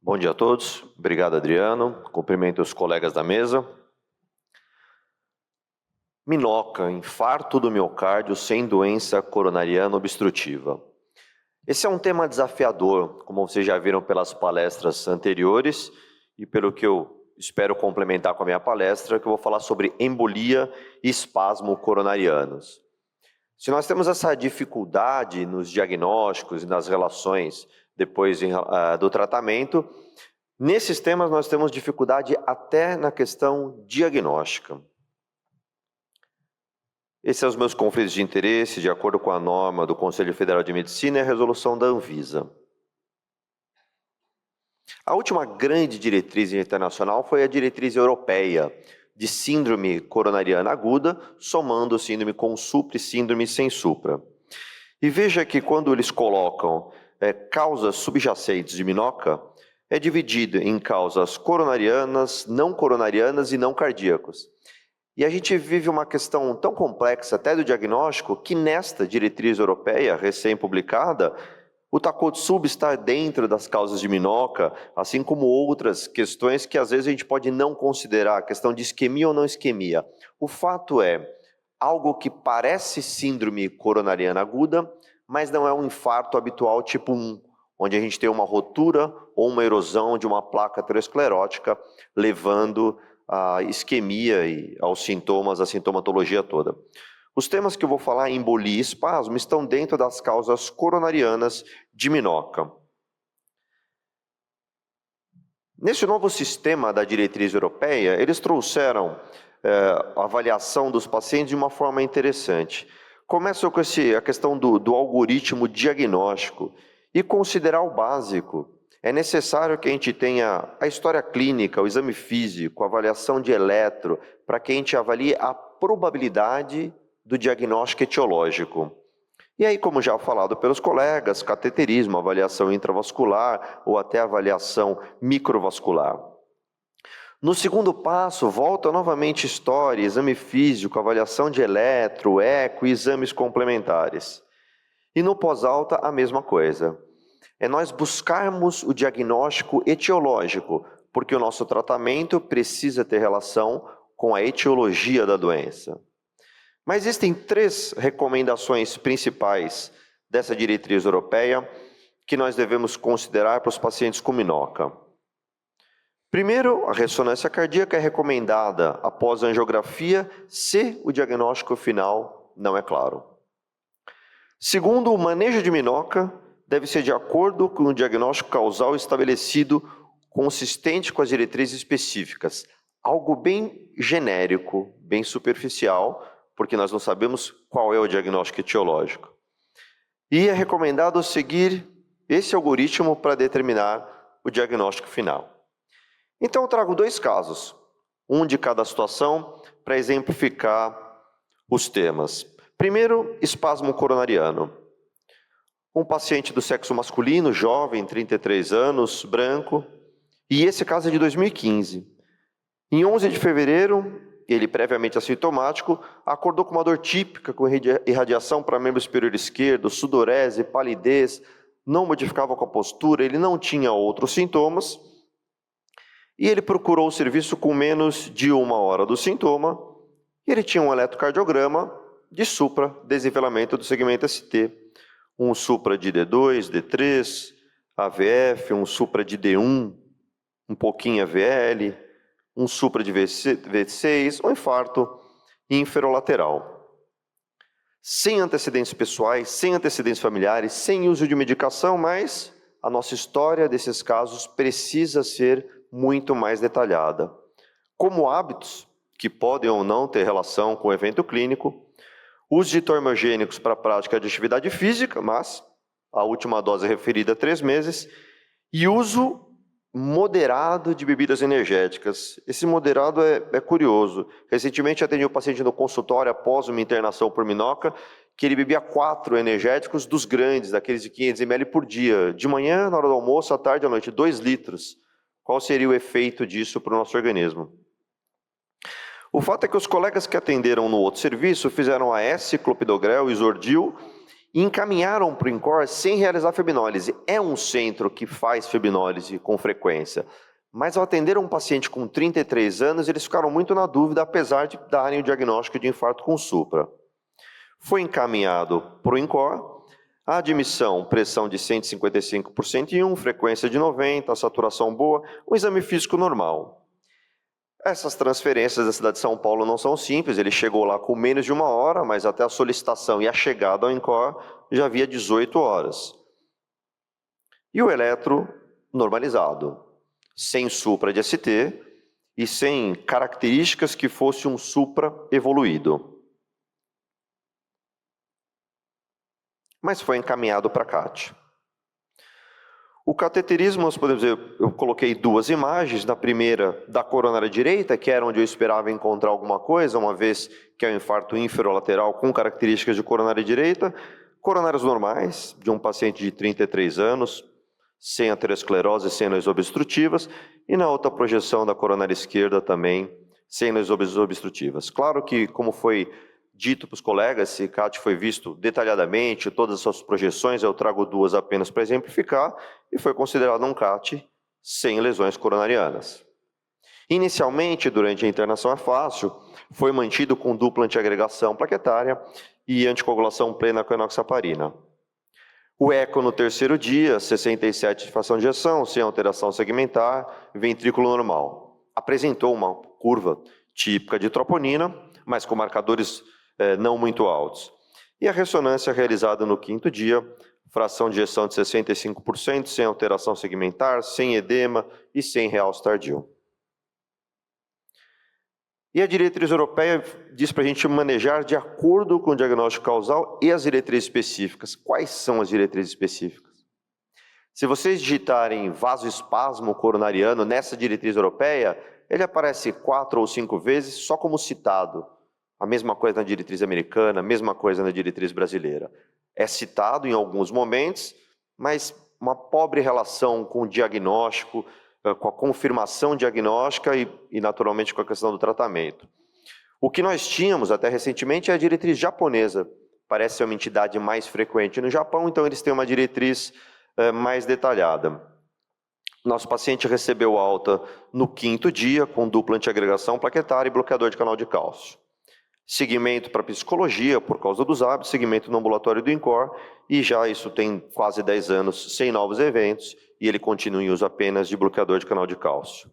Bom dia a todos. Obrigado, Adriano. Cumprimento os colegas da mesa. Minoca, infarto do miocárdio sem doença coronariana obstrutiva. Esse é um tema desafiador, como vocês já viram pelas palestras anteriores e pelo que eu espero complementar com a minha palestra, que eu vou falar sobre embolia e espasmo coronarianos. Se nós temos essa dificuldade nos diagnósticos e nas relações depois do tratamento, nesses temas nós temos dificuldade até na questão diagnóstica. Esses são os meus conflitos de interesse, de acordo com a norma do Conselho Federal de Medicina e a resolução da Anvisa. A última grande diretriz internacional foi a diretriz europeia de síndrome coronariana aguda, somando síndrome com supra e síndrome sem supra. E veja que quando eles colocam causas subjacentes de minoca, é dividido em causas coronarianas, não coronarianas e não cardíacos. E a gente vive uma questão tão complexa até do diagnóstico que nesta diretriz europeia recém-publicada, o Takotsubo está dentro das causas de minoca, assim como outras questões que às vezes a gente pode não considerar, a questão de isquemia ou não isquemia. O fato é algo que parece síndrome coronariana aguda, mas não é um infarto habitual tipo 1, onde a gente tem uma rotura ou uma erosão de uma placa aterosclerótica, levando a isquemia e aos sintomas, a sintomatologia toda. Os temas que eu vou falar, embolia e espasmo, estão dentro das causas coronarianas de minoca. Nesse novo sistema da diretriz europeia, eles trouxeram a avaliação dos pacientes de uma forma interessante. Começam com a questão do algoritmo diagnóstico e considerar o básico. É necessário que a gente tenha a história clínica, o exame físico, a avaliação de eletro, para que a gente avalie a probabilidade do diagnóstico etiológico. E aí, como já falado pelos colegas, cateterismo, avaliação intravascular ou até avaliação microvascular. No segundo passo, volta novamente história, exame físico, avaliação de eletro, eco e exames complementares. E no pós-alta, a mesma coisa. É nós buscarmos o diagnóstico etiológico, porque o nosso tratamento precisa ter relação com a etiologia da doença. Mas existem 3 recomendações principais dessa diretriz europeia que nós devemos considerar para os pacientes com minoca. Primeiro, a ressonância cardíaca é recomendada após a angiografia se o diagnóstico final não é claro. Segundo, o manejo de minoca deve ser de acordo com o diagnóstico causal estabelecido, consistente com as diretrizes específicas. Algo bem genérico, bem superficial, porque nós não sabemos qual é o diagnóstico etiológico. E é recomendado seguir esse algoritmo para determinar o diagnóstico final. Então eu trago 2 casos, um de cada situação, para exemplificar os temas. Primeiro, espasmo coronariano. Um paciente do sexo masculino, jovem, 33 anos, branco, e esse caso é de 2015. Em 11 de fevereiro, ele previamente assintomático, acordou com uma dor típica, com irradiação para membro superior esquerdo, sudorese, palidez, não modificava com a postura, ele não tinha outros sintomas, e ele procurou o serviço com menos de 1 hora do sintoma, e ele tinha um eletrocardiograma de supra, desnivelamento do segmento ST, um supra de D2, D3, AVF, um supra de D1, um pouquinho AVL, um supra de V6, um infarto inferolateral. Sem antecedentes pessoais, sem antecedentes familiares, sem uso de medicação, mas a nossa história desses casos precisa ser muito mais detalhada. Como hábitos, que podem ou não ter relação com o evento clínico, uso de termogênicos para a prática de atividade física, mas a última dose referida há 3 meses, e uso moderado de bebidas energéticas. Esse moderado é curioso. Recentemente atendi um paciente no consultório após uma internação por minoca, que ele bebia 4 energéticos dos grandes, daqueles de 500 ml por dia. De manhã, na hora do almoço, à tarde e à noite, 2 litros. Qual seria o efeito disso para o nosso organismo? O fato é que os colegas que atenderam no outro serviço fizeram AS, clopidogrel, isordil, e encaminharam para o INCOR sem realizar fibrinólise. É um centro que faz fibrinólise com frequência, mas ao atender um paciente com 33 anos, eles ficaram muito na dúvida, apesar de darem o diagnóstico de infarto com supra. Foi encaminhado para o INCOR, a admissão, pressão de 155 por 101, frequência de 90, saturação boa, um exame físico normal. Essas transferências da cidade de São Paulo não são simples, ele chegou lá com menos de 1 hora, mas até a solicitação e a chegada ao INCOR já havia 18 horas. E o eletro normalizado, sem supra de ST e sem características que fosse um supra evoluído. Mas foi encaminhado para a CAT. O cateterismo, nós podemos dizer, eu coloquei 2 imagens, na primeira da coronária direita, que era onde eu esperava encontrar alguma coisa, uma vez que é um infarto inferolateral com características de coronária direita, coronárias normais, de um paciente de 33 anos, sem aterosclerose, sem lesões obstrutivas, e na outra projeção da coronária esquerda também, sem lesões obstrutivas. Claro que, como foi dito para os colegas, esse CAT foi visto detalhadamente, todas as suas projeções, eu trago 2 apenas para exemplificar, e foi considerado um CAT sem lesões coronarianas. Inicialmente, durante a internação é fácil, foi mantido com dupla antiagregação plaquetária e anticoagulação plena com enoxaparina. O eco no 3º dia, 67 de fração de ejeção, sem alteração segmentar, ventrículo normal. Apresentou uma curva típica de troponina, mas com marcadores não muito altos. E a ressonância realizada no 5º dia, fração de ejeção de 65%, sem alteração segmentar, sem edema e sem realce tardio. E a diretriz europeia diz para a gente manejar de acordo com o diagnóstico causal e as diretrizes específicas. Quais são as diretrizes específicas? Se vocês digitarem vasoespasmo coronariano nessa diretriz europeia, ele aparece 4 ou 5 vezes só como citado. A mesma coisa na diretriz americana, a mesma coisa na diretriz brasileira. É citado em alguns momentos, mas uma pobre relação com o diagnóstico, com a confirmação diagnóstica e naturalmente com a questão do tratamento. O que nós tínhamos até recentemente é a diretriz japonesa. Parece ser uma entidade mais frequente no Japão, então eles têm uma diretriz mais detalhada. Nosso paciente recebeu alta no 5º dia, com dupla antiagregação plaquetária e bloqueador de canal de cálcio. Seguimento para psicologia, por causa dos hábitos, seguimento no ambulatório do INCOR, e já isso tem quase 10 anos, sem novos eventos, e ele continua em uso apenas de bloqueador de canal de cálcio.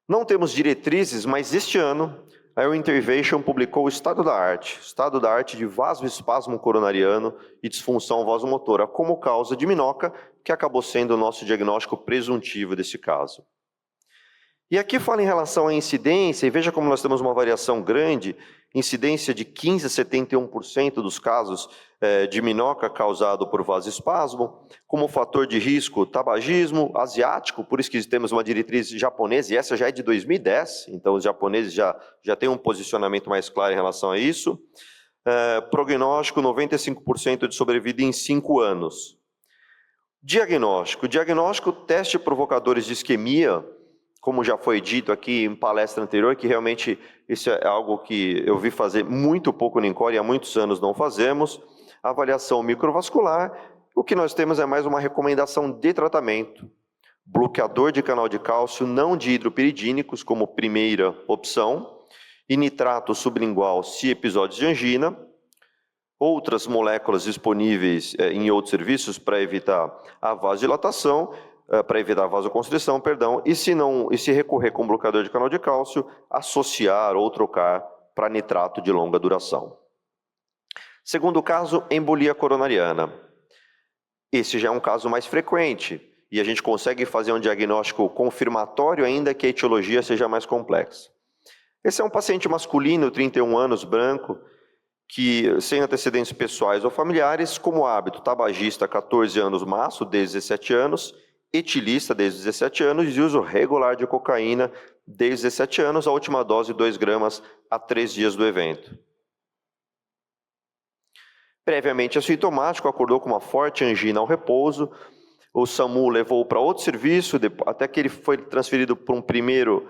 Não temos diretrizes, mas este ano, a Eurointervention publicou o estado da arte de vasoespasmo coronariano e disfunção vasomotora, como causa de minoca, que acabou sendo o nosso diagnóstico presuntivo desse caso. E aqui fala em relação à incidência, e veja como nós temos uma variação grande, incidência de 15% a 71% dos casos de minoca causado por vasoespasmo, como fator de risco tabagismo, asiático, por isso que temos uma diretriz japonesa, e essa já é de 2010, então os japoneses já têm um posicionamento mais claro em relação a isso. Prognóstico, 95% de sobrevida em 5 anos. Diagnóstico, teste provocadores de isquemia, como já foi dito aqui em palestra anterior, que realmente isso é algo que eu vi fazer muito pouco no INCOR e há muitos anos não fazemos. Avaliação microvascular, o que nós temos é mais uma recomendação de tratamento. Bloqueador de canal de cálcio não de hidropiridínicos como primeira opção, e nitrato sublingual se episódios de angina, outras moléculas disponíveis em outros serviços para evitar a vasodilatação, para evitar a vasoconstrição, e se recorrer com bloqueador de canal de cálcio, associar ou trocar para nitrato de longa duração. Segundo caso, embolia coronariana. Esse já é um caso mais frequente e a gente consegue fazer um diagnóstico confirmatório ainda que a etiologia seja mais complexa. Esse é um paciente masculino, 31 anos, branco, que sem antecedentes pessoais ou familiares, como hábito, tabagista, 14 anos, maço, desde 17 anos, etilista desde 17 anos e uso regular de cocaína desde 17 anos, a última dose 2 gramas a 3 dias do evento. Previamente assintomático, acordou com uma forte angina ao repouso, o SAMU levou para outro serviço, até que ele foi transferido para um primeiro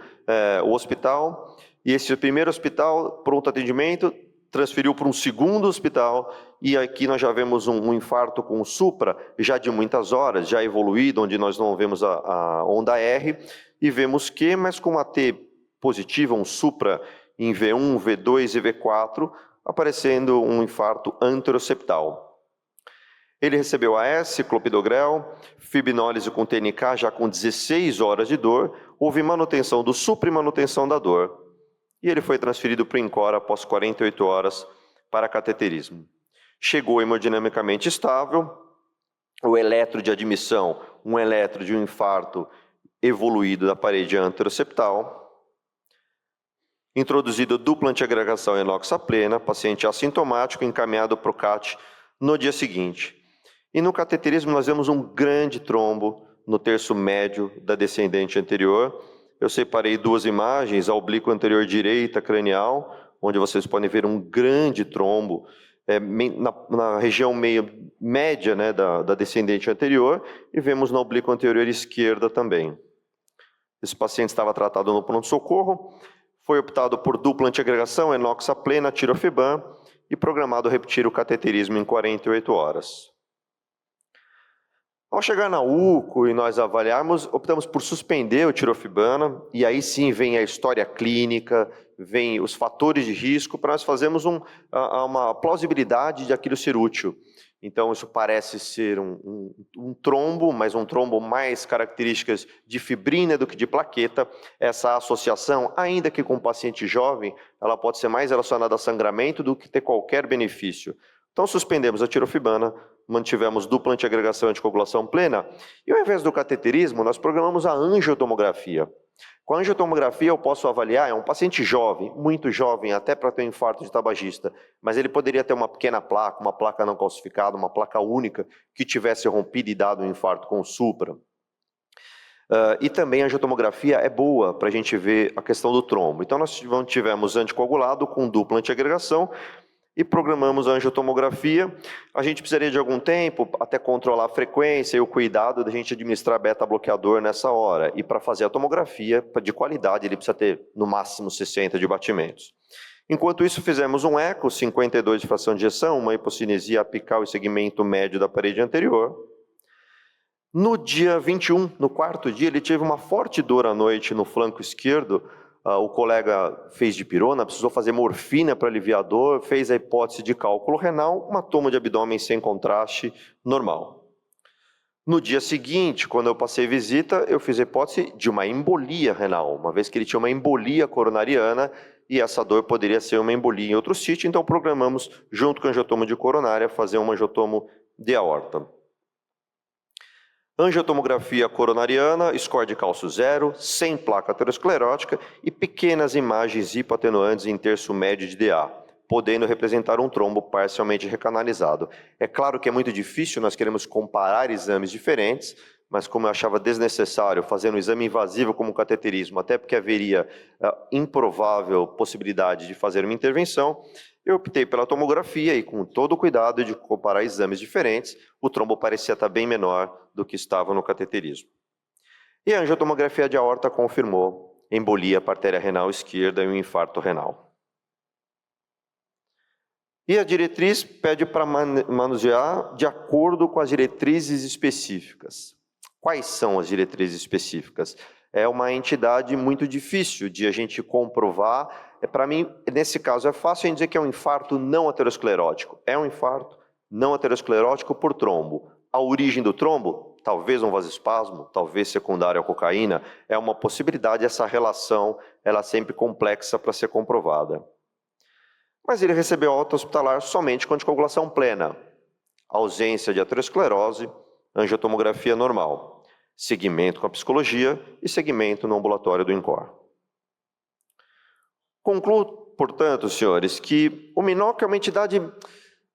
hospital, e esse primeiro hospital, pronto atendimento, transferiu para um segundo hospital, e aqui nós já vemos um infarto com supra, já de muitas horas, já evoluído, onde nós não vemos a onda R, e vemos que, mas com uma T positiva, um supra em V1, V2 e V4, aparecendo um infarto anteroseptal. Ele recebeu AS, clopidogrel, fibrinólise com TNK já com 16 horas de dor, houve manutenção do supra e manutenção da dor. E ele foi transferido para o INCOR após 48 horas para cateterismo. Chegou hemodinamicamente estável, o eletro de admissão, um eletro de um infarto evoluído da parede anteroseptal, introduzido dupla antiagregação enoxaplena, paciente assintomático, encaminhado para o CAT no dia seguinte. E no cateterismo nós vemos um grande trombo no terço médio da descendente anterior. Eu separei duas imagens, a oblíqua anterior direita cranial, onde vocês podem ver um grande trombo na região média, né, da descendente anterior, e vemos na oblíqua anterior esquerda também. Esse paciente estava tratado no pronto-socorro, foi optado por dupla antiagregação, enoxaplena, tirofiban, e programado repetir o cateterismo em 48 horas. Ao chegar na UCO e nós avaliarmos, optamos por suspender o tirofibana, e aí sim vem a história clínica, vem os fatores de risco, para nós fazermos uma plausibilidade de aquilo ser útil. Então, isso parece ser um trombo, mas um trombo mais características de fibrina do que de plaqueta. Essa associação, ainda que com um paciente jovem, ela pode ser mais relacionada a sangramento do que ter qualquer benefício. Então, suspendemos a tirofibana, mantivemos dupla antiagregação e anticoagulação plena, e ao invés do cateterismo, nós programamos a angiotomografia. Com a angiotomografia eu posso avaliar, é um paciente jovem, muito jovem, até para ter um infarto de tabagista, mas ele poderia ter uma pequena placa, uma placa não calcificada, uma placa única, que tivesse rompido e dado um infarto com supra. E também a angiotomografia é boa para a gente ver a questão do trombo. Então nós tivemos anticoagulado com dupla antiagregação, e programamos a angiotomografia. A gente precisaria de algum tempo até controlar a frequência e o cuidado da gente administrar beta-bloqueador nessa hora. E para fazer a tomografia de qualidade, ele precisa ter no máximo 60 de batimentos. Enquanto isso, fizemos um eco, 52 de fração de ejeção, uma hipocinesia apical e segmento médio da parede anterior. No dia 21, no quarto dia, ele teve uma forte dor à noite no flanco esquerdo. O colega fez dipirona, precisou fazer morfina para aliviar a dor, fez a hipótese de cálculo renal, uma toma de abdômen sem contraste normal. No dia seguinte, quando eu passei visita, eu fiz a hipótese de uma embolia renal, uma vez que ele tinha uma embolia coronariana e essa dor poderia ser uma embolia em outro sítio, então programamos, junto com a angiotomo de coronária, fazer uma angiotomo de aorta. Angiotomografia coronariana, score de cálcio 0, sem placa aterosclerótica e pequenas imagens hipoatenuantes em terço médio de DA, podendo representar um trombo parcialmente recanalizado. É claro que é muito difícil, nós queremos comparar exames diferentes, mas como eu achava desnecessário fazer um exame invasivo como o cateterismo, até porque haveria improvável possibilidade de fazer uma intervenção, eu optei pela tomografia e com todo o cuidado de comparar exames diferentes, o trombo parecia estar bem menor do que estava no cateterismo. E a angiotomografia de aorta confirmou embolia para a artéria renal esquerda e um infarto renal. E a diretriz pede para manusear de acordo com as diretrizes específicas. Quais são as diretrizes específicas? É uma entidade muito difícil de a gente comprovar. Para mim, nesse caso, é fácil em dizer que é um infarto não aterosclerótico. É um infarto não aterosclerótico por trombo. A origem do trombo, talvez um vasoespasmo, talvez secundário à cocaína, é uma possibilidade, essa relação ela é sempre complexa para ser comprovada. Mas ele recebeu alta hospitalar somente com anticoagulação plena, ausência de aterosclerose, angiotomografia normal, segmento com a psicologia e segmento no ambulatório do INCOR. Concluo, portanto, senhores, que o MINOC é uma entidade,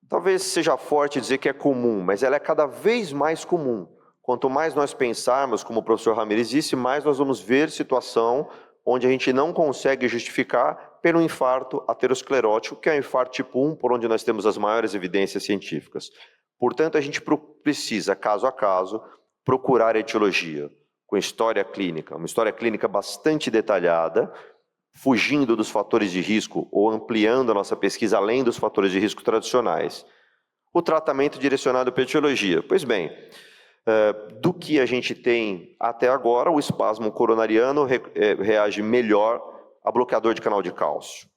talvez seja forte dizer que é comum, mas ela é cada vez mais comum. Quanto mais nós pensarmos, como o professor Ramirez disse, mais nós vamos ver situação onde a gente não consegue justificar pelo infarto aterosclerótico, que é o infarto tipo 1, por onde nós temos as maiores evidências científicas. Portanto, a gente precisa, caso a caso, procurar a etiologia, com história clínica, uma história clínica bastante detalhada, fugindo dos fatores de risco ou ampliando a nossa pesquisa além dos fatores de risco tradicionais. O tratamento direcionado para a etiologia. Pois bem, do que a gente tem até agora, o espasmo coronariano reage melhor a bloqueador de canal de cálcio.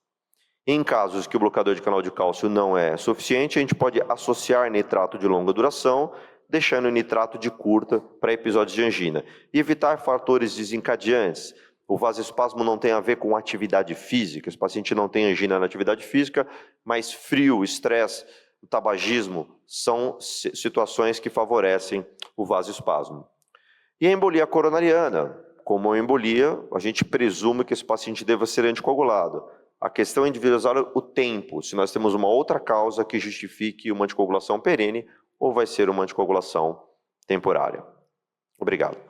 Em casos que o bloqueador de canal de cálcio não é suficiente, a gente pode associar nitrato de longa duração, deixando o nitrato de curta para episódios de angina. E evitar fatores desencadeantes. O vasoespasmo não tem a ver com atividade física, esse paciente não tem angina na atividade física, mas frio, estresse, o tabagismo são situações que favorecem o vasoespasmo. E a embolia coronariana, como a embolia, a gente presume que esse paciente deva ser anticoagulado. A questão é individualizar o tempo, se nós temos uma outra causa que justifique uma anticoagulação perene ou vai ser uma anticoagulação temporária. Obrigado.